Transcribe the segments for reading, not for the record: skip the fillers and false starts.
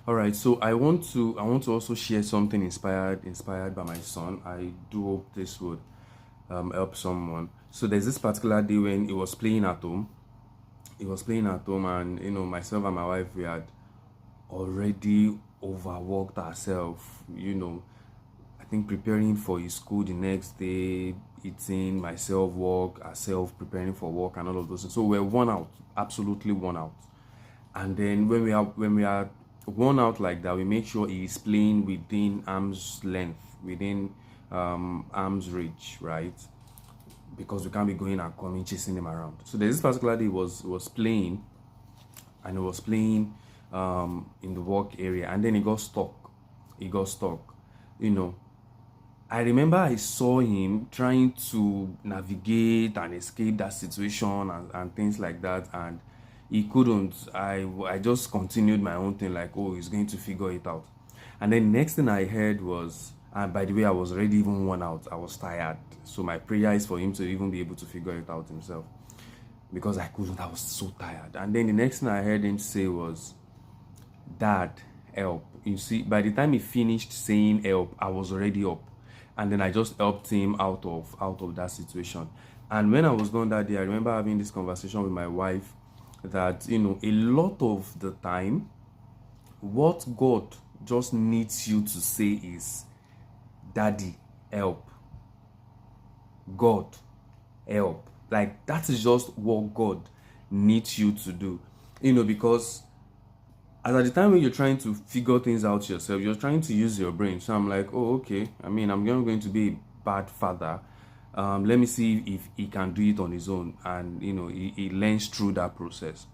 All right, so I want to also share something inspired by my son. I do hope this would help someone. So there's this particular day when he was playing at home. He was playing at home, and myself and my wife, we had already overworked ourselves. I think preparing for his school the next day, eating, myself work, ourselves preparing for work, and all of those things. So we're worn out, absolutely worn out. And then when we are worn out like that, we make sure he is playing within arm's length, within arm's reach, right? Because we can't be going and coming chasing him around. So there's this particular day he was playing, and he was playing in the work area, and then he got stuck. He got stuck. You know, I remember I saw him trying to navigate and escape that situation and things like that, and he couldn't. I just continued my own thing, like, oh, he's going to figure it out. And then next thing I heard was, and by the way, I was already even worn out. I was tired. So my prayer is for him to even be able to figure it out himself, because I couldn't. I was so tired. And then the next thing I heard him say was, Dad, help. You see, by the time he finished saying help, I was already up. And then I just helped him out of that situation. And when I was done that day, I remember having this conversation with my wife that, a lot of the time, what God just needs you to say is, Daddy, help. God, help. Like, that is just what God needs you to do. Because as at the time when you're trying to figure things out yourself, you're trying to use your brain. So I'm like, oh, okay. I mean, I'm not going to be a bad father. Let me see if he can do it on his own. And, he learns through that process.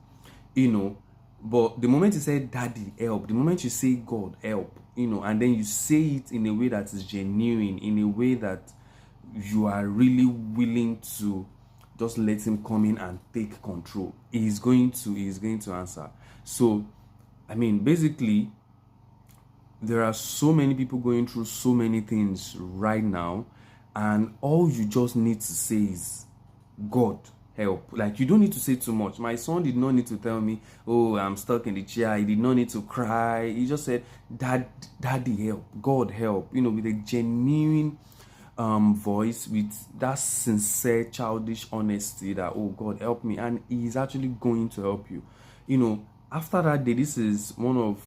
You know, but the moment you say, Daddy, help, the moment you say, God, help, and then you say it in a way that is genuine, in a way that you are really willing to just let him come in and take control, he's going to answer. So, I mean, basically, there are so many people going through so many things right now, and all you just need to say is, God, help. Like, you don't need to say too much. My son did not need to tell me, oh, I'm stuck in the chair. He did not need to cry. He just said, Daddy, help. God, help. With a genuine voice, with that sincere childish honesty that, oh, God, help me. And he's actually going to help you. After that day, this is one of